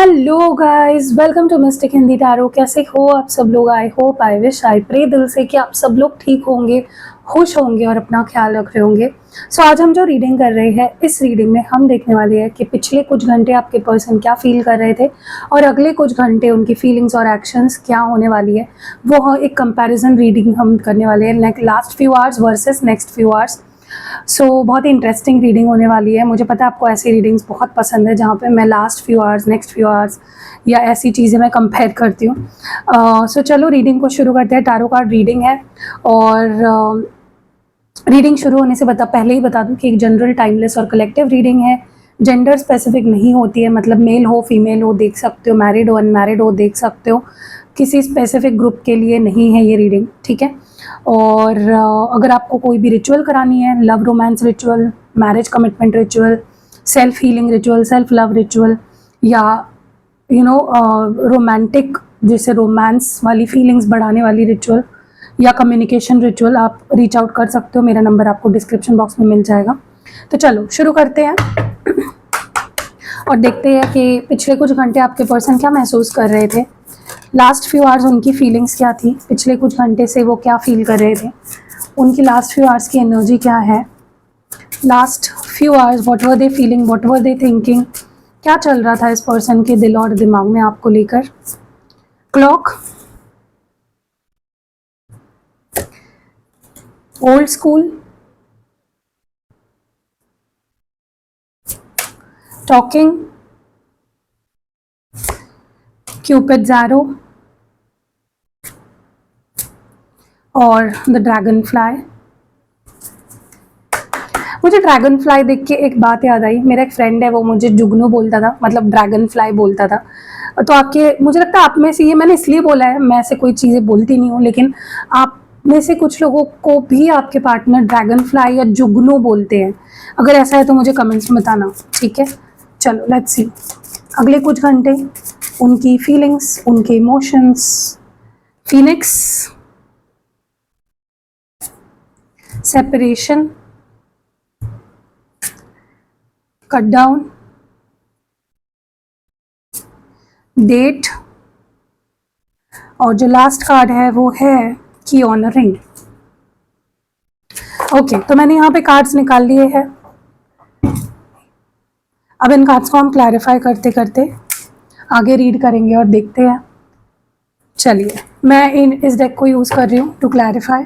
Hello guys, welcome to mystic Hindi tarot. कैसे हो आप सब लोग? I hope, I wish, I pray दिल से कि आप सब लोग ठीक होंगे, खुश होंगे और अपना ख्याल रख रहे होंगे। सो आज हम जो रीडिंग कर रहे हैं, इस रीडिंग में हम देखने वाले हैं कि पिछले कुछ घंटे आपके पर्सन क्या फील कर रहे थे और अगले कुछ घंटे उनकी फीलिंग्स और एक्शंस क्या होने वाली है। वो एक कंपैरिजन रीडिंग हम करने वाले हैं, last few hours versus next few hours. बहुत ही इंटरेस्टिंग रीडिंग होने वाली है। मुझे पता है आपको ऐसी रीडिंग्स बहुत पसंद है जहाँ पे मैं last few hours, next few hours या ऐसी चीज़ें मैं कंपेयर करती हूँ। चलो रीडिंग को शुरू करते हैं। टैरो कार्ड रीडिंग है और रीडिंग शुरू होने से पहले ही बता दूं कि एक जनरल, टाइमलेस और कलेक्टिव रीडिंग है। जेंडर स्पेसिफिक नहीं होती है, मतलब मेल हो फीमेल हो देख सकते हो, मैरिड हो अनमैरिड हो देख सकते हो। किसी स्पेसिफिक ग्रुप के लिए नहीं है ये रीडिंग, ठीक है। और अगर आपको कोई भी रिचुअल करानी है, love romance ritual, marriage commitment ritual, self healing ritual, self love ritual या रोमांटिक, जैसे रोमांस वाली फीलिंग्स बढ़ाने वाली रिचुअल या कम्युनिकेशन रिचुअल, आप रीच आउट कर सकते हो। मेरा नंबर आपको डिस्क्रिप्शन बॉक्स में मिल जाएगा। तो चलो शुरू करते हैं और देखते हैं कि पिछले कुछ घंटे आपके पर्सन क्या महसूस कर रहे थे। लास्ट फ्यू आवर्स उनकी फीलिंग्स क्या थी, पिछले कुछ घंटे से वो क्या फील कर रहे थे, उनकी लास्ट फ्यू आवर्स की एनर्जी क्या है। Last few hours what were they feeling, what were they thinking, क्या चल रहा था इस पर्सन के दिल और दिमाग में आपको लेकर। Clock, old school, talking, Cupid arrow और द ड्रैगन फ्लाई। मुझे ड्रैगन फ्लाई देख के एक बात याद आई। मेरा एक फ्रेंड है, वो मुझे जुगनू बोलता था, मतलब ड्रैगन फ्लाई बोलता था। तो आपके, मुझे लगता है आप में से, ये मैंने इसलिए बोला है, मैं ऐसे कोई चीज़ें बोलती नहीं हूँ, लेकिन आप में से कुछ लोगों को भी आपके पार्टनर ड्रैगन फ्लाई या जुगनू बोलते हैं। अगर ऐसा है तो मुझे कमेंट्स में बताना, ठीक है। चलो लेट्स सी अगले कुछ घंटे उनकी फीलिंग्स, उनके emotions. Phoenix, separation, cut down, date और जो लास्ट कार्ड है वो है की ऑनरिंग। ओके, तो मैंने यहाँ पे कार्ड्स निकाल लिए हैं। अब इन कार्ड्स को हम क्लैरिफाई करते करते आगे रीड करेंगे और देखते हैं। चलिए, मैं इस डेक को यूज कर रही हूँ टू क्लैरिफाई।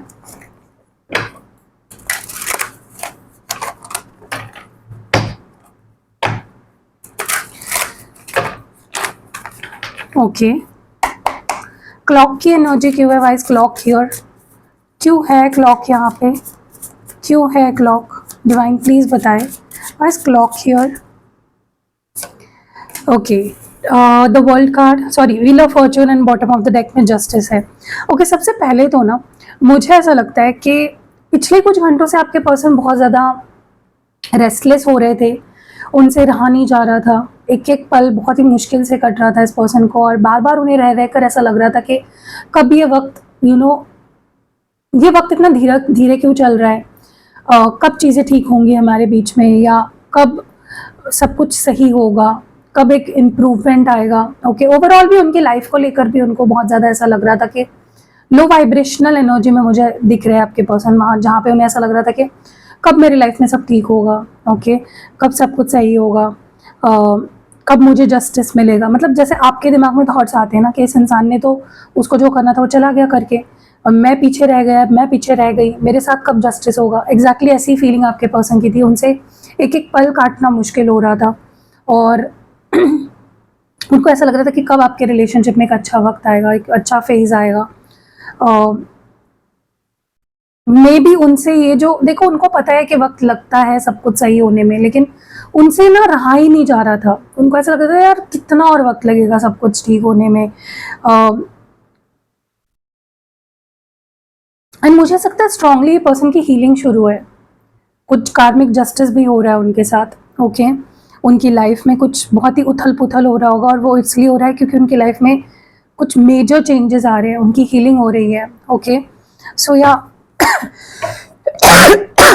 ओके, क्लॉक की एनर्जी क्यों है वाइज? क्लॉक हियर, क्यों है क्लॉक यहाँ पे, क्यों है क्लॉक? डिवाइन प्लीज बताए wise clock here. Okay, the world card, sorry, wheel of Fortune and bottom of the deck में जस्टिस है। ओके, सबसे पहले तो ना मुझे ऐसा लगता है कि पिछले कुछ घंटों से आपके पर्सन बहुत ज़्यादा रेस्टलेस हो रहे थे, उनसे रहा नहीं जा रहा था। एक एक पल बहुत ही मुश्किल से कट रहा था इस पर्सन को और बार बार उन्हें रह रहकर ऐसा लग रहा था कि कब ये वक्त, ये वक्त इतना धीरे धीरे क्यों चल रहा है, कब चीज़ें ठीक होंगी हमारे बीच में, या कब सब कुछ सही होगा, कब एक इम्प्रूवमेंट आएगा। ओके, ओवरऑल भी उनकी लाइफ को लेकर भी उनको बहुत ज़्यादा ऐसा लग रहा था कि लो वाइब्रेशनल एनर्जी में मुझे दिख रहे हैं आपके पर्सन वहाँ, जहाँ पे उन्हें ऐसा लग रहा था कि कब मेरी लाइफ में सब ठीक होगा, ओके, कब सब कुछ सही होगा, कब मुझे जस्टिस मिलेगा। मतलब जैसे आपके दिमाग में थॉट्स आते हैं ना कि इस इंसान ने तो उसको जो करना था वो चला गया करके, और मैं पीछे रह गया, मैं पीछे रह गई, मेरे साथ कब जस्टिस होगा। एग्जैक्टली ऐसी फीलिंग आपके पर्सन की थी। उनसे एक एक पल काटना मुश्किल हो रहा था और उनको ऐसा लग रहा था कि कब आपके रिलेशनशिप में एक अच्छा वक्त आएगा, एक अच्छा फेज आएगा। मे बी उनसे ये जो, देखो उनको पता है कि वक्त लगता है सब कुछ सही होने में, लेकिन उनसे ना रहा ही नहीं जा रहा था। उनको ऐसा लगता था यार कितना और वक्त लगेगा सब कुछ ठीक होने में। एंड मुझे ऐसा लगता है स्ट्रांगली ये पर्सन की हीलिंग शुरू है, कुछ कार्मिक जस्टिस भी हो रहा है उनके साथ। ओके, उनकी लाइफ में कुछ बहुत ही उथल पुथल हो रहा होगा और वो इसलिए हो रहा है क्योंकि उनकी लाइफ में कुछ मेजर चेंजेस आ रहे हैं, उनकी हीलिंग हो रही है। ओके, सो या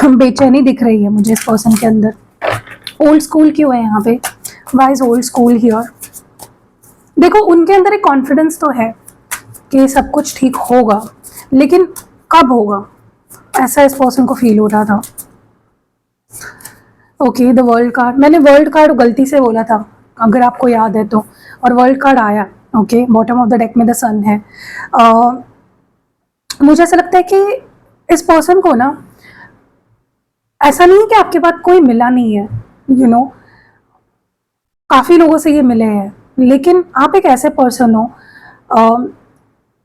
बेचैनी दिख रही है मुझे इस पर्सन के अंदर। ओल्ड स्कूल क्यों है यहाँ पे? Why is old school here? देखो उनके अंदर एक कॉन्फिडेंस तो है कि सब कुछ ठीक होगा, लेकिन कब होगा ऐसा इस पर्सन को फील हो रहा था। ओके, द वर्ल्ड कार्ड, मैंने वर्ल्ड कार्ड गलती से बोला था अगर आपको याद है तो, और वर्ल्ड कार्ड आया। Okay, bottom of the deck में द सन है। मुझे ऐसा लगता है कि इस पर्सन को ना, ऐसा नहीं है कि आपके पास कोई मिला नहीं है, यू नो, काफ़ी लोगों से ये मिले हैं, लेकिन आप एक ऐसे पर्सन हो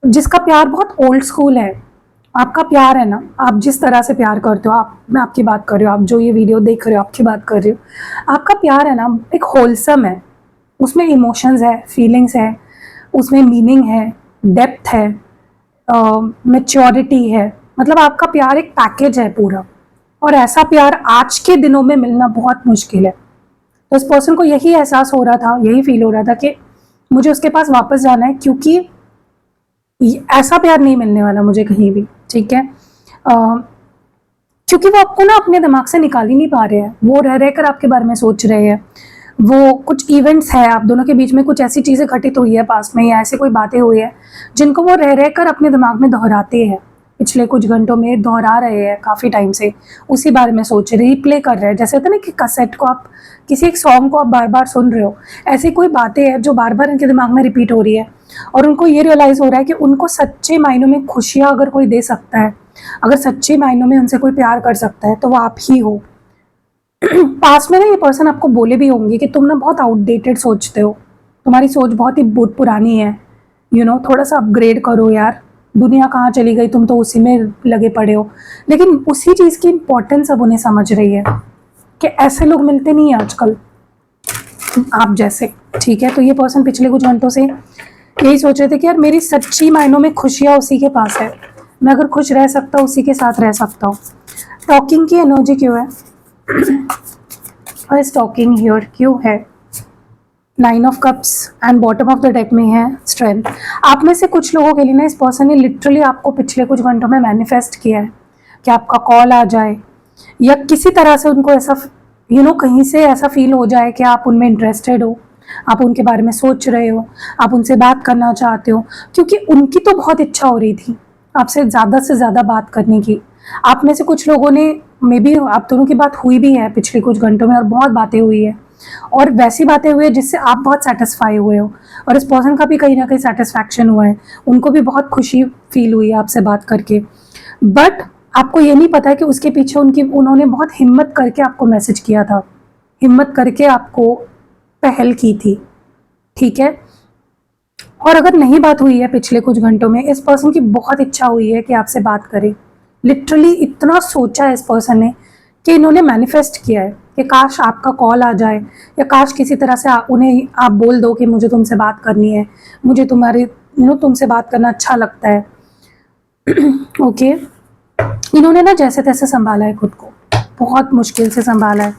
जिसका प्यार बहुत ओल्ड स्कूल है। आपका प्यार है ना, आप जिस तरह से प्यार करते हो, मैं आपकी बात कर रही हूँ, आप जो ये वीडियो देख रहे हो आपकी बात कर रही हूँ, आपका प्यार है ना एक होलसम है, उसमें इमोशंस है, फीलिंग्स है, उसमें मीनिंग है, डेप्थ है, मैच्योरिटी है। मतलब आपका प्यार एक पैकेज है पूरा, और ऐसा प्यार आज के दिनों में मिलना बहुत मुश्किल है। तो इस पर्सन को यही एहसास हो रहा था, यही फील हो रहा था कि मुझे उसके पास वापस जाना है, क्योंकि ऐसा प्यार नहीं मिलने वाला मुझे कहीं भी, ठीक है। क्योंकि वो आपको ना अपने दिमाग से निकाल ही नहीं पा रहे हैं, वो रह रह कर आपके बारे में सोच रहे हैं। वो कुछ इवेंट्स है आप दोनों के बीच में, कुछ ऐसी चीज़ें घटित हुई है पास में, या ऐसी कोई बातें हुई है जिनको वो रह रह कर अपने दिमाग में दोहराते हैं, पिछले कुछ घंटों में दोहरा रहे हैं, काफ़ी टाइम से उसी बारे में सोच रहे, रिप्ले कर रहे हैं। जैसे होता है ना कि कैसेट को आप, किसी एक सॉन्ग को आप बार बार सुन रहे हो, ऐसी कोई बातें हैं जो बार बार इनके दिमाग में रिपीट हो रही है, और उनको ये रियलाइज़ हो रहा है कि उनको सच्चे मायनों में खुशियाँ अगर कोई दे सकता है, अगर सच्चे मायनों में उनसे कोई प्यार कर सकता है, तो वो आप ही हो। पास में ना ये पर्सन आपको बोले भी होंगे कि तुम ना बहुत आउटडेटेड सोचते हो, तुम्हारी सोच बहुत ही पुरानी है, यू नो, थोड़ा सा अपग्रेड करो यार, दुनिया कहाँ चली गई, तुम तो उसी में लगे पड़े हो। लेकिन उसी चीज़ की इम्पोर्टेंस अब उन्हें समझ रही है कि ऐसे लोग मिलते नहीं हैं आजकल आप जैसे, ठीक है। तो ये पर्सन पिछले कुछ घंटों से यही सोच रहे थे कि यार मेरी सच्ची मायनों में खुशियाँ उसी के पास है, मैं अगर खुश रह सकता हूँ उसी के साथ रह सकता हूँ। टॉकिंग की एनर्जी क्यों है और टॉकिंग हियर क्यों है? 9 of cups and bottom of the deck में है स्ट्रेंथ। आप में से कुछ लोगों के लिए ना इस पर्सन ने लिटरली आपको पिछले कुछ घंटों में मैनिफेस्ट किया है कि आपका कॉल आ जाए, या किसी तरह से उनको ऐसा कहीं से ऐसा फील हो जाए कि आप उनमें इंटरेस्टेड हो, आप उनके बारे में सोच रहे हो, आप उनसे बात करना चाहते हो, क्योंकि उनकी तो बहुत इच्छा हो रही थी आपसे ज़्यादा से ज़्यादा बात करने की। आप में से कुछ लोगों ने, मे बी आप दोनों की बात हुई भी है पिछले कुछ घंटों में, और बहुत बातें हुई है, और वैसी बातें हुई है जिससे आप बहुत सेटिस्फाई हुए हो, और इस पर्सन का भी कहीं ना कहीं सेटिस्फैक्शन हुआ है, उनको भी बहुत खुशी फील हुई है आपसे बात करके। बट आपको ये नहीं पता है कि उसके पीछे उन्होंने बहुत हिम्मत करके आपको मैसेज किया था, हिम्मत करके आपको पहल की थी, ठीक है। और अगर नहीं बात हुई है पिछले कुछ घंटों में, इस पर्सन की बहुत इच्छा हुई है कि आपसे बात करें। लिटरली इतना सोचा है इस पर्सन ने कि इन्होंने मैनिफेस्ट किया है कि काश आपका कॉल आ जाए, या काश किसी तरह से उन्हें आप बोल दो कि मुझे तुमसे बात करनी है, मुझे तुमसे बात करना अच्छा लगता है। ओके, इन्होंने ना जैसे तैसे संभाला है खुद को, बहुत मुश्किल से संभाला है।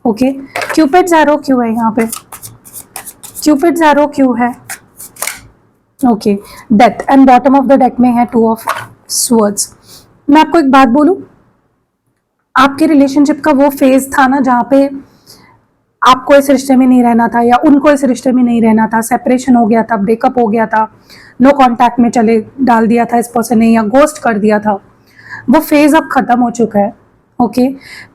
ओके, क्यूपिड्स एरो क्यों है यहाँ पे? क्यूपिड्स एरो क्यों है? Okay, death and bottom of the deck में है 2 ऑफ स्वर्ड्स। मैं आपको एक बात बोलूं, आपके रिलेशनशिप का वो फेज था ना जहाँ पे आपको इस रिश्ते में नहीं रहना था, या उनको इस रिश्ते में नहीं रहना था, सेपरेशन हो गया था, ब्रेकअप हो गया था, नो कांटेक्ट में चले डाल दिया था इस पर्सन ने, या गोस्ट कर दिया था, वो फेज अब खत्म हो चुका है। ओके,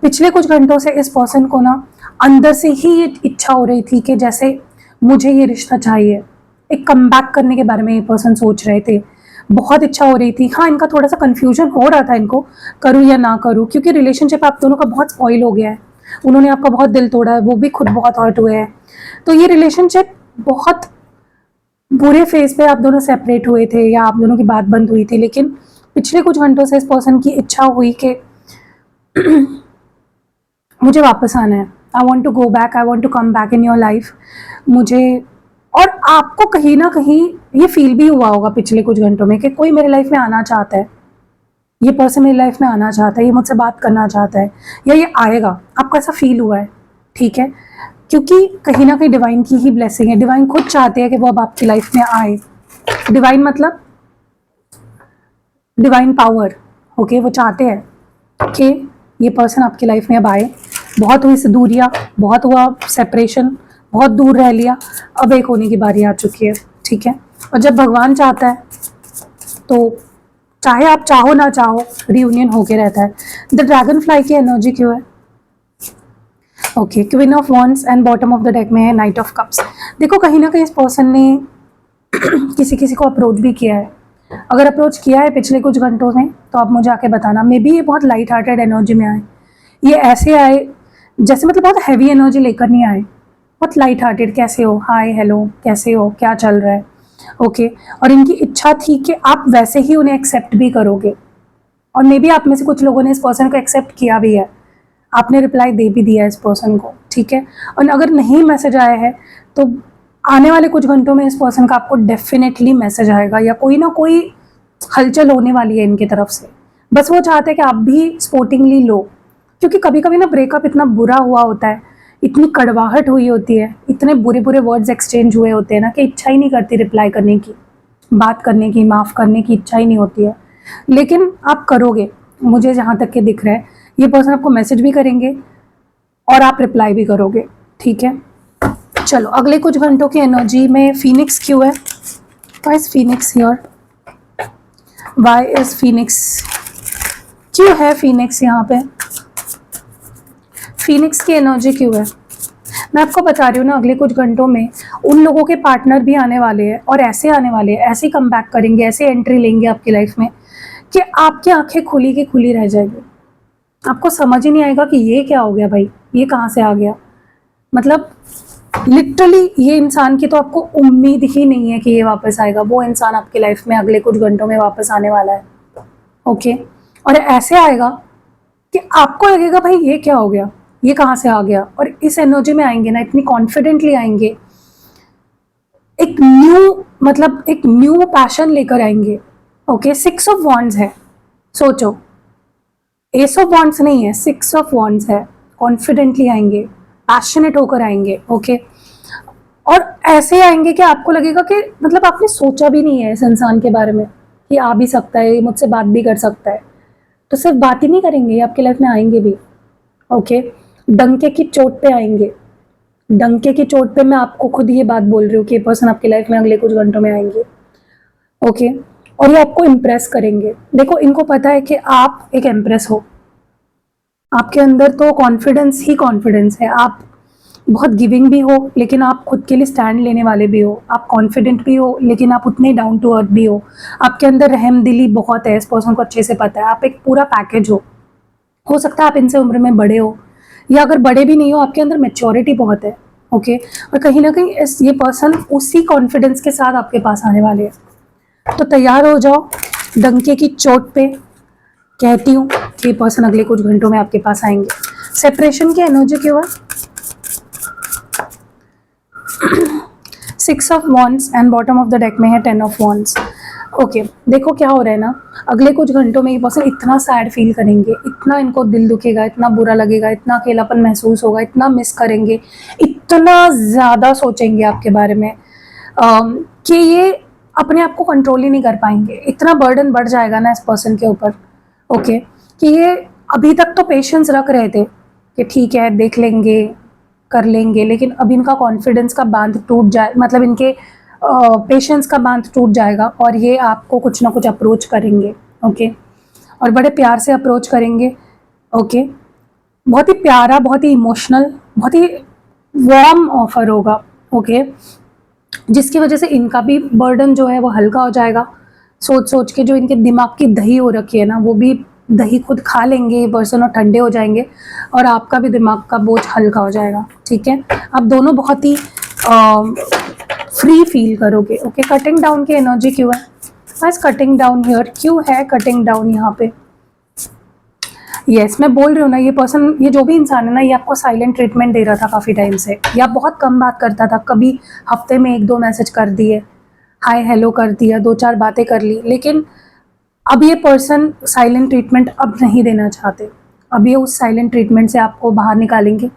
पिछले कुछ घंटों से इस पर्सन को ना अंदर से ही ये इच्छा हो रही थी कि जैसे मुझे ये रिश्ता चाहिए, एक कमबैक करने के बारे में ये पर्सन सोच रहे थे, बहुत इच्छा हो रही थी। हाँ, इनका थोड़ा सा कंफ्यूजन हो रहा था, इनको करूँ या ना करूँ, क्योंकि रिलेशनशिप आप दोनों का बहुत स्पॉइल हो गया है, उन्होंने आपका बहुत दिल तोड़ा है, वो भी खुद बहुत हर्ट हुए हैं। तो ये रिलेशनशिप बहुत बुरे फेज पे आप दोनों सेपरेट हुए थे, या आप दोनों की बात बंद हुई थी, लेकिन पिछले कुछ घंटों से इस पर्सन की इच्छा हुई कि मुझे वापस आना है, I want to go back, I want to come back in your life मुझे। और आपको कहीं ना कहीं ये फील भी हुआ होगा पिछले कुछ घंटों में कि कोई मेरे लाइफ में आना चाहता है, ये पर्सन मेरी लाइफ में आना चाहता है, ये मुझसे बात करना चाहता है, या ये आएगा, आपको ऐसा फील हुआ है, ठीक है। क्योंकि कहीं ना कहीं डिवाइन की ही ब्लेसिंग है, डिवाइन खुद चाहते हैं कि वो अब आपकी लाइफ में आए। डिवाइन मतलब डिवाइन पावर, ओके, वो चाहते हैं कि ये पर्सन आपकी लाइफ में अब आए। बहुत हुई दूरियाँ, बहुत हुआ सेपरेशन, बहुत दूर रह लिया, अब एक होने की बारी आ चुकी है। ठीक है। और जब भगवान चाहता है तो चाहे आप चाहो ना चाहो रियूनियन होके रहता है। द ड्रैगन फ्लाई की एनर्जी क्यों है? Okay, queen of wands and bottom of the deck में है नाइट ऑफ कप्स। देखो कहीं ना कहीं इस पर्सन ने किसी किसी को अप्रोच भी किया है। अगर अप्रोच किया है पिछले कुछ घंटों में तो आप मुझे आके बताना। मे बी ये बहुत लाइट हार्टेड एनर्जी में आए, ये ऐसे आए जैसे मतलब बहुत हैवी एनर्जी लेकर नहीं आए, बहुत लाइट हार्टेड, कैसे हो, हाय हेलो कैसे हो, क्या चल रहा है, ओके। और इनकी इच्छा थी कि आप वैसे ही उन्हें एक्सेप्ट भी करोगे, और मे बी आप में से कुछ लोगों ने इस पर्सन को एक्सेप्ट किया भी है, आपने रिप्लाई दे भी दिया है इस पर्सन को, ठीक है। और अगर नहीं मैसेज आया है तो आने वाले कुछ घंटों में इस पर्सन का आपको डेफिनेटली मैसेज आएगा, या कोई ना कोई हलचल होने वाली है इनकी तरफ से। बस वो चाहते हैं कि आप भी स्पोर्टिंगली लो, क्योंकि कभी कभी ना ब्रेकअप इतना बुरा हुआ होता है, इतनी कड़वाहट हुई होती है, इतने बुरे बुरे वर्ड्स एक्सचेंज हुए होते हैं ना कि इच्छा ही नहीं करती रिप्लाई करने की, बात करने की, माफ़ करने की इच्छा ही नहीं होती है। लेकिन आप करोगे, मुझे जहाँ तक के दिख रहा है ये पर्सन आपको मैसेज भी करेंगे और आप रिप्लाई भी करोगे, ठीक है। चलो अगले कुछ घंटों की एनर्जी में फीनिक्स क्यों है? Why is phoenix here? Why is phoenix? क्यों है फीनिक्स यहाँ पे? फीनिक्स की एनर्जी क्यों है? मैं आपको बता रही हूँ ना, अगले कुछ घंटों में उन लोगों के पार्टनर भी आने वाले हैं, और ऐसे आने वाले हैं, ऐसे कम बैक करेंगे, ऐसे एंट्री लेंगे आपकी लाइफ में कि आपकी आंखें खुली की खुली रह जाएगी। आपको समझ ही नहीं आएगा कि ये क्या हो गया भाई, ये कहाँ से आ गया। मतलब लिटरली ये इंसान की तो आपको उम्मीद ही नहीं है कि ये वापस आएगा। वो इंसान आपकी लाइफ में अगले कुछ घंटों में वापस आने वाला है, ओके। और ऐसे आएगा कि आपको लगेगा भाई ये क्या हो गया, ये कहाँ से आ गया। और इस एनर्जी में आएंगे ना, इतनी कॉन्फिडेंटली आएंगे, एक न्यू पैशन लेकर आएंगे, ओके। 6 ऑफ वॉन्ड्स है, सोचो, एस ऑफ वॉन्ड्स नहीं है, 6 ऑफ वॉन्ड्स है। कॉन्फिडेंटली आएंगे, पैशनेट होकर आएंगे, ओके। और ऐसे आएंगे कि आपको लगेगा कि मतलब आपने सोचा भी नहीं है इस इंसान के बारे में कि आ भी सकता है, मुझसे बात भी कर सकता है। तो सिर्फ बात ही नहीं करेंगे, आपकी लाइफ में आएंगे भी, ओके। डंके की चोट पे आएंगे, डंके की चोट पे मैं आपको खुद ये बात बोल रही हूँ कि ये पर्सन आपकी लाइफ में अगले कुछ घंटों में आएंगे, ओके। और ये आपको इम्प्रेस करेंगे। देखो इनको पता है कि आप एक एम्प्रेस हो, आपके अंदर तो कॉन्फिडेंस ही कॉन्फिडेंस है। आप बहुत गिविंग भी हो, लेकिन आप खुद के लिए स्टैंड लेने वाले भी हो। आप कॉन्फिडेंट भी हो, लेकिन आप उतने डाउन टू अर्थ भी हो। आपके अंदर रहमदिली बहुत है, इस पर्सन को अच्छे से पता है। आप एक पूरा पैकेज हो सकता है आप इनसे उम्र में बड़े हो, या अगर बड़े भी नहीं हो, आपके अंदर मैच्योरिटी बहुत है, ओके। और कहीं ना कहीं ये पर्सन उसी कॉन्फिडेंस के साथ आपके पास आने वाले हैं। तो तैयार हो जाओ, डंके की चोट पे कहती हूँ कि ये पर्सन अगले कुछ घंटों में आपके पास आएंगे। सेपरेशन की एनर्जी क्यों है? 6 of wands and bottom of the deck में है 10 ऑफ वॉन्ड्स, ओके। देखो क्या हो रहा है ना, अगले कुछ घंटों में ये पर्सन इतना सैड फील करेंगे, इतना इनको दिल दुखेगा, इतना बुरा लगेगा, इतना अकेलापन महसूस होगा, इतना मिस करेंगे, इतना ज़्यादा सोचेंगे आपके बारे में कि ये अपने आप को कंट्रोल ही नहीं कर पाएंगे। इतना बर्डन बढ़ जाएगा ना इस पर्सन के ऊपर, ओके, कि ये अभी तक तो पेशेंस रख रहे थे कि ठीक है देख लेंगे, कर लेंगे, लेकिन अब इनका कॉन्फिडेंस का बांध टूट जाए, मतलब इनके पेशेंस का बांध टूट जाएगा, और ये आपको कुछ ना कुछ अप्रोच करेंगे, ओके। और बड़े प्यार से अप्रोच करेंगे, ओके। बहुत ही प्यारा, बहुत ही इमोशनल, बहुत ही वार्म ऑफर होगा, ओके, जिसकी वजह से इनका भी बर्डन जो है वो हल्का हो जाएगा। सोच सोच के जो इनके दिमाग की दही हो रखी है ना, वो भी दही खुद खा लेंगे ये पर्सन और ठंडे हो जाएंगे, और आपका भी दिमाग का बोझ हल्का हो जाएगा, ठीक है। आप दोनों बहुत ही फ्री फील करोगे, ओके। कटिंग डाउन की एनर्जी क्यों है? बस कटिंग डाउन हियर क्यों है? कटिंग डाउन यहाँ पे, यस मैं बोल रही हूँ ना, ये पर्सन, ये जो भी इंसान है ना, ये आपको साइलेंट ट्रीटमेंट दे रहा था काफ़ी टाइम से, या बहुत कम बात करता था, कभी हफ्ते में 1-2 मैसेज कर दिए, हाय हेलो कर दिया, 2-4 बातें कर ली। लेकिन अब ये पर्सन साइलेंट ट्रीटमेंट अब नहीं देना चाहते। अब ये उस साइलेंट ट्रीटमेंट से आपको बाहर निकालेंगे,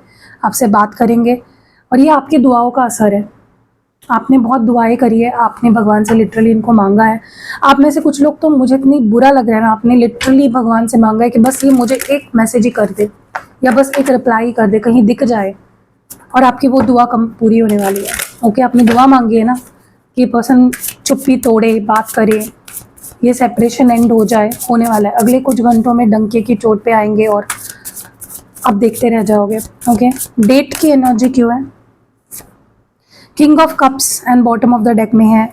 आपसे बात करेंगे, और ये आपकी दुआओं का असर है। आपने बहुत दुआएं करी है, आपने भगवान से लिटरली इनको मांगा है। आप में से कुछ लोग तो, मुझे इतनी बुरा लग रहा है ना, आपने लिटरली भगवान से मांगा है कि बस ये मुझे एक मैसेज ही कर दे, या बस एक रिप्लाई ही कर दे, कहीं दिख जाए, और आपकी वो दुआ कम पूरी होने वाली है, ओके। आपने दुआ मांगी है ना ये पर्सन चुप्पी तोड़े, बात करे, ये सेपरेशन एंड हो जाए, होने वाला है। अगले कुछ घंटों में डंके की चोट पे आएंगे और आप देखते रह जाओगे। ओके, डेट की एनर्जी क्यों है? King of cups and bottom of the deck में है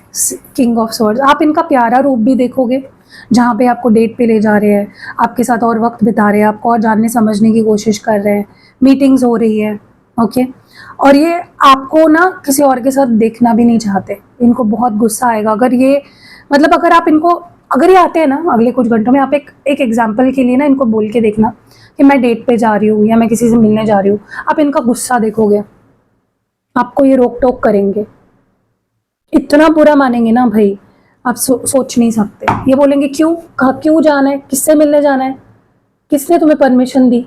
किंग ऑफ स्वॉर्ड्स। आप इनका प्यारा रूप भी देखोगे, जहाँ पे आपको डेट पे ले जा रहे हैं, आपके साथ और वक्त बिता रहे हैं, आपको और जानने समझने की कोशिश कर रहे हैं, मीटिंग्स हो रही है। ओके, और ये आपको ना किसी और के साथ देखना भी नहीं चाहते। इनको बहुत गुस्सा आएगा अगर ये, मतलब अगर आप इनको, अगर ये आते हैं ना अगले कुछ घंटों में, आप एक एग्जाम्पल के लिए ना इनको बोल के देखना कि मैं डेट पे जा रही हूँ या मैं किसी से मिलने जा रही हूँ, आप इनका गुस्सा देखोगे, आपको ये रोक टोक करेंगे, इतना बुरा मानेंगे ना भाई, आप सोच नहीं सकते। ये बोलेंगे क्यों, कहाँ, क्यों जाना है, किससे मिलने जाना है, किसने तुम्हें परमिशन दी?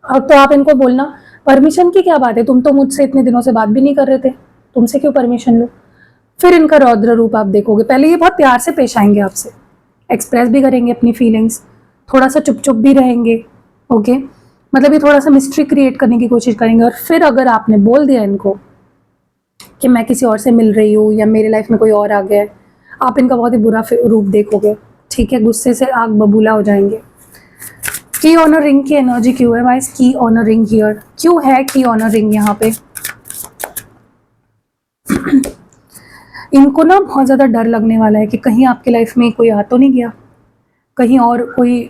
और तो आप इनको बोलना परमिशन की क्या बात है, तुम तो मुझसे इतने दिनों से बात भी नहीं कर रहे थे, तुमसे क्यों परमिशन लो? फिर इनका रौद्र रूप आप देखोगे। पहले ये बहुत प्यार से पेश आएंगे आपसे, एक्सप्रेस भी करेंगे अपनी फीलिंग्स, थोड़ा सा चुप चुप भी रहेंगे। ओके, मतलब ये थोड़ा सा मिस्ट्री क्रिएट करने की कोशिश करेंगे। और फिर अगर आपने बोल दिया इनको कि मैं किसी और से मिल रही हूँ या मेरी लाइफ में कोई और आ गया है, आप इनका बहुत ही बुरा रूप देखोगे। ठीक है, गुस्से से आग बबूला हो जाएंगे। की ऑनर रिंग की एनर्जी क्यों है गाइस? की ऑनर रिंग हियर क्यों है? की ऑनर रिंग यहाँ पे इनको ना बहुत ज़्यादा डर लगने वाला है कि कहीं आपके लाइफ में कोई आ तो नहीं गया, कहीं और कोई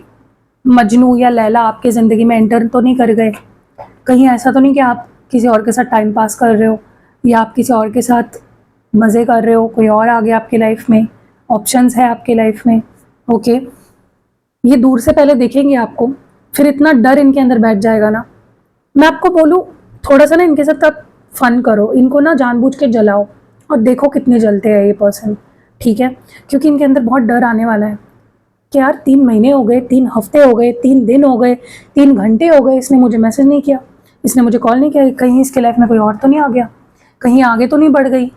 मजनू या लैला आपके ज़िंदगी में एंटर तो नहीं कर गए, कहीं ऐसा तो नहीं कि आप किसी और के साथ टाइम पास कर रहे हो या आप किसी और के साथ मज़े कर रहे हो, कोई और आ गया आपकी लाइफ में, ऑप्शंस है आपकी लाइफ में। ओके, ये दूर से पहले देखेंगे आपको, फिर इतना डर इनके अंदर बैठ जाएगा ना। मैं आपको बोलूँ, थोड़ा सा ना इनके साथ आप फन करो, इनको ना जानबूझ के जलाओ और देखो कितने जलते हैं ये पर्सन। ठीक है, क्योंकि इनके अंदर बहुत डर आने वाला है कि यार 3 महीने हो गए, 3 हफ्ते हो गए, 3 दिन हो गए, 3 घंटे हो गए, इसने मुझे मैसेज नहीं किया, इसने मुझे कॉल नहीं किया, कहीं इसके लाइफ में कोई और तो नहीं आ गया, कहीं आगे तो नहीं बढ़ गई।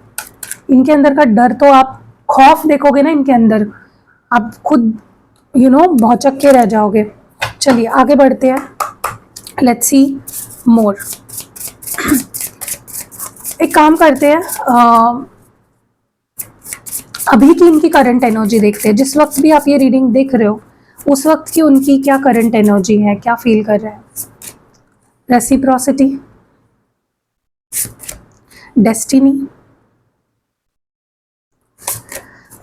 इनके अंदर का डर तो आप, खौफ देखोगे ना इनके अंदर, आप खुद भौचक के रह जाओगे। चलिए आगे बढ़ते हैं, लेट्स सी मोर। एक काम करते हैं, अभी की इनकी करंट एनर्जी देखते हैं। जिस वक्त भी आप ये रीडिंग देख रहे हो उस वक्त की उनकी क्या करंट एनर्जी है, क्या फील कर रहे हैं? Reciprocity, destiny,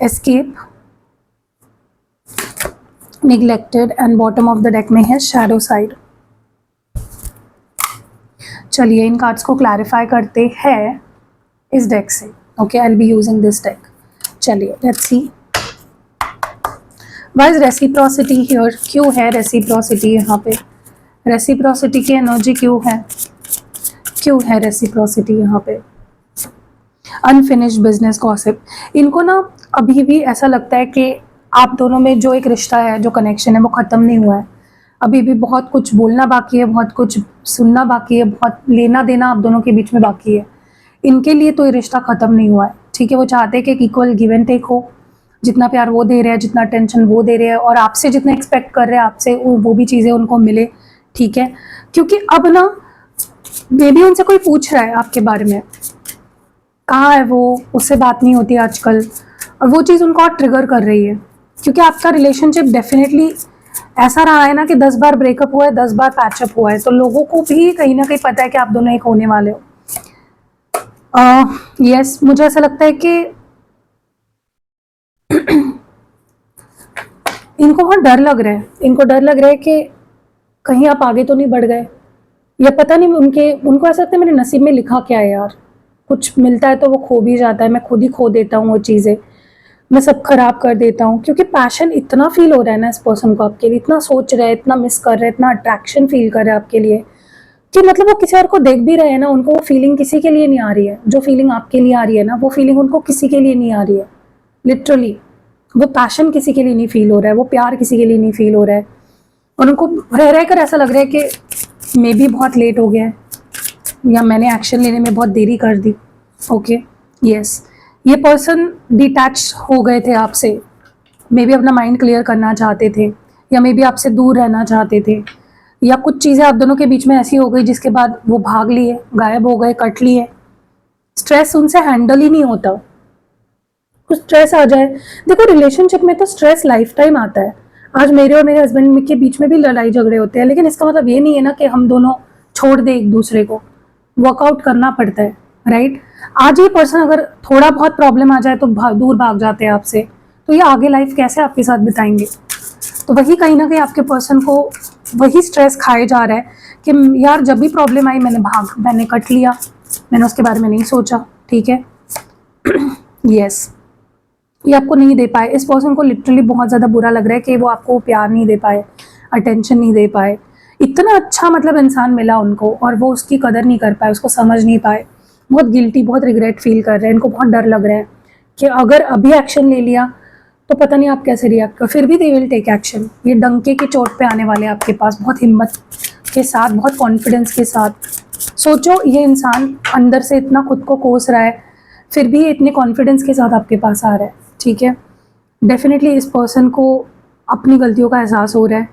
escape, neglected and bottom of the deck में है शैडो साइड। चलिए इन कार्ड्स को क्लैरिफाई करते हैं इस डेक से। Okay, I will be using this deck. चलिए let's see why is reciprocity here. क्यों है रेसिप्रोसिटी यहाँ पे? रेसिप्रोसिटी की एनर्जी क्यों है? क्यों है रेसिप्रोसिटी यहाँ पे? Unfinished business gossip. इनको ना अभी भी ऐसा लगता है कि आप दोनों में जो एक रिश्ता है, जो कनेक्शन है, वो ख़त्म नहीं हुआ है। अभी भी बहुत कुछ बोलना बाकी है, बहुत कुछ सुनना बाकी है, बहुत लेना देना आप दोनों के बीच में बाकी है। इनके लिए तो ये रिश्ता ख़त्म नहीं हुआ है। ठीक है, वो चाहते हैं कि इक्वल गिव एंड टेक हो, जितना प्यार वो दे रहे हैं, जितना टेंशन वो दे रहे हैं, और आपसे जितना एक्सपेक्ट कर रहे हैं आपसे वो भी चीज़ें उनको मिले। ठीक है, क्योंकि अब ना मे बी उनसे कोई पूछ रहा है आपके बारे में, कहाँ है वो, उससे बात नहीं होती आजकल, और वो चीज़ उनको और ट्रिगर कर रही है। क्योंकि आपका रिलेशनशिप डेफिनेटली ऐसा रहा है ना कि 10 बार ब्रेकअप हुआ है, 10 बार पैचअप हुआ है, तो लोगों को भी कहीं ना कहीं पता है कि आप दोनों एक होने वाले हो। यस, मुझे ऐसा लगता है कि इनको बहुत डर लग रहा है, इनको डर लग रहा है कि कहीं आप आगे तो नहीं बढ़ गए, या पता नहीं उनको ऐसा लगता है मेरे नसीब में लिखा क्या है यार, कुछ मिलता है तो वो खो भी जाता है, मैं खुद ही खो देता हूँ वो चीज़ें, मैं सब खराब कर देता हूँ। क्योंकि पैशन इतना फील हो रहा है ना इस पर्सन को आपके लिए, इतना सोच रहा है, इतना मिस कर रहा है, इतना अट्रैक्शन फील कर रहा है आपके लिए, कि मतलब वो किसी और को देख भी रहे हैं ना, उनको वो फीलिंग किसी के लिए नहीं आ रही है। जो फीलिंग आपके लिए आ रही है ना, वो फीलिंग उनको किसी के लिए नहीं आ रही है। लिटरली वो पैशन किसी के लिए नहीं फील हो रहा है, वो प्यार किसी के लिए नहीं फील हो रहा है, और उनको रह रह कर ऐसा लग रहा है कि मे बी बहुत लेट हो गया है, या मैंने एक्शन लेने में बहुत देरी कर दी। ओके, यस, ये पर्सन डिटैच हो गए थे आपसे, मे बी अपना माइंड क्लियर करना चाहते थे, या मे बी आपसे दूर रहना चाहते थे, या कुछ चीज़ें आप दोनों के बीच में ऐसी हो गई जिसके बाद वो भाग लिए, गायब हो गए, कट लिए। स्ट्रेस उनसे हैंडल ही नहीं होता, कुछ स्ट्रेस आ जाए। देखो रिलेशनशिप में तो स्ट्रेस लाइफ टाइम आता है। आज मेरे और मेरे हस्बैंड के बीच में भी लड़ाई झगड़े होते हैं, लेकिन इसका मतलब ये नहीं है ना कि हम दोनों छोड़ दें एक दूसरे को। वर्कआउट करना पड़ता है, राइट। आज ये पर्सन अगर थोड़ा बहुत प्रॉब्लम आ जाए तो दूर भाग जाते हैं आपसे, तो ये आगे लाइफ कैसे आपके साथ बिताएंगे। तो वही कहीं ना कहीं आपके पर्सन को वही स्ट्रेस खाए जा रहा है कि यार जब भी प्रॉब्लम आई मैंने कट लिया, मैंने उसके बारे में नहीं सोचा, ठीक है। यस ये आपको नहीं दे पाए। इस पर्सन को लिटरली बहुत ज़्यादा बुरा लग रहा है कि वो आपको प्यार नहीं दे पाए, अटेंशन नहीं दे पाए। इतना अच्छा मतलब इंसान मिला उनको और वो उसकी कदर नहीं कर पाए, उसको समझ नहीं पाए। बहुत गिल्टी, बहुत रिग्रेट फील कर रहे हैं, इनको बहुत डर लग रहा है कि अगर अभी एक्शन ले लिया तो पता नहीं आप कैसे रिएक्ट करो। फिर भी दे विल टेक एक्शन। ये डंके की चोट पे आने वाले आपके पास, बहुत हिम्मत के साथ, बहुत कॉन्फिडेंस के साथ। सोचो ये इंसान अंदर से इतना खुद को कोस रहा है, फिर भी ये इतने कॉन्फिडेंस के साथ आपके पास आ रहा है, ठीक है। डेफिनेटली इस पर्सन को अपनी गलतियों का एहसास हो रहा है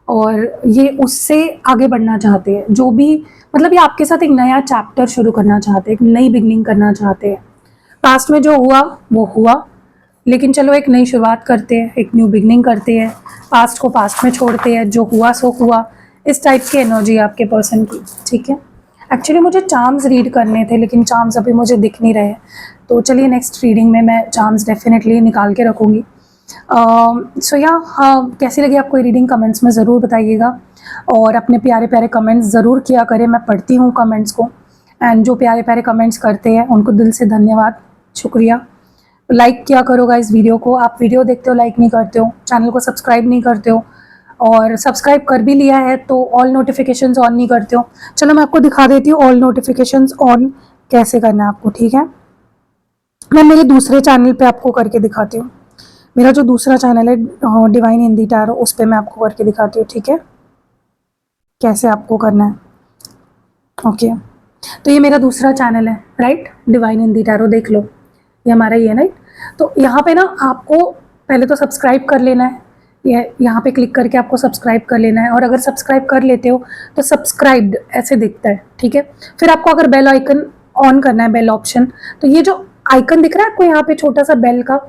और ये उससे आगे बढ़ना चाहते हैं। जो भी मतलब ये आपके साथ एक नया चैप्टर शुरू करना चाहते हैं, एक नई बिगनिंग करना चाहते हैं। पास्ट में जो हुआ वो हुआ, लेकिन चलो एक नई शुरुआत करते हैं, एक न्यू बिगनिंग करते हैं। पास्ट को पास्ट में छोड़ते हैं, जो हुआ सो हुआ। इस टाइप की एनर्जी आपके पर्सन की, ठीक है। एक्चुअली मुझे चार्म्स रीड करने थे, लेकिन चार्म्स अभी मुझे दिख नहीं रहे, तो चलिए नेक्स्ट रीडिंग में मैं चार्म्स डेफिनेटली निकाल के रखूँगी। सो कैसी लगी आपको ये रीडिंग कमेंट्स में ज़रूर बताइएगा और अपने प्यारे प्यारे कमेंट्स ज़रूर किया करें। मैं पढ़ती हूँ कमेंट्स को, एंड जो प्यारे प्यारे कमेंट्स करते हैं उनको दिल से धन्यवाद, शुक्रिया। लाइक किया करो गाइस वीडियो को। आप वीडियो देखते हो लाइक नहीं करते हो, चैनल को सब्सक्राइब नहीं करते हो, और सब्सक्राइब कर भी लिया है तो ऑल नोटिफिकेशंस ऑन नहीं करते हो। चलो मैं आपको दिखा देती हूँ ऑल नोटिफिकेशंस ऑन कैसे करना है आपको, ठीक है। मैं मेरे दूसरे चैनल पे आपको करके दिखाती हूँ। मेरा जो दूसरा चैनल है डिवाइन हिंदी टैरो, उस पर मैं आपको करके दिखाती हूँ, ठीक है, कैसे आपको करना है। ओके, तो ये मेरा दूसरा चैनल है, राइट, डिवाइन हिंदी टैरो, देख लो ये हमारा ही है, राइट। तो यहाँ पे ना आपको पहले तो सब्सक्राइब कर लेना है, ये यहाँ पे क्लिक करके आपको सब्सक्राइब कर लेना है। और अगर सब्सक्राइब कर लेते हो तो सब्सक्राइब्ड ऐसे दिखता है, ठीक है। फिर आपको अगर बेल आइकन ऑन करना है, बेल ऑप्शन, तो ये जो आइकन दिख रहा है आपको यहाँ पे छोटा सा बेल का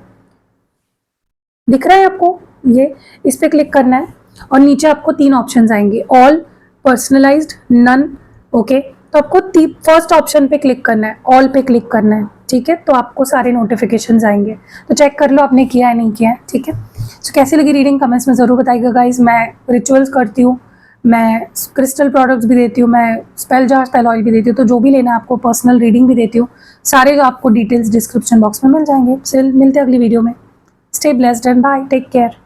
दिख रहा है आपको, ये इस पे क्लिक करना है और नीचे आपको 3 ऑप्शंस आएंगे, ऑल, पर्सनलाइज्ड, नन, ओके। तो आपको फर्स्ट ऑप्शन पे क्लिक करना है, ऑल पे क्लिक करना है, ठीक है। तो आपको सारे नोटिफिकेशंस आएंगे, तो चेक कर लो आपने किया है नहीं किया है, ठीक है। तो कैसी लगी रीडिंग कमेंट्स में ज़रूर बताइएगा गाइज। मैं रिचुअल्स करती हूँ, मैं क्रिस्टल प्रोडक्ट्स भी देती हूँ, मैं स्पेल जार स्पेल ऑयल भी देती हूँ, तो जो भी लेना है आपको, पर्सनल रीडिंग भी देती हूँ। सारे जो आपको डिटेल्स डिस्क्रिप्शन बॉक्स में मिल जाएंगे। मिलते हैं अगली वीडियो में। Stay blessed and bye, take care.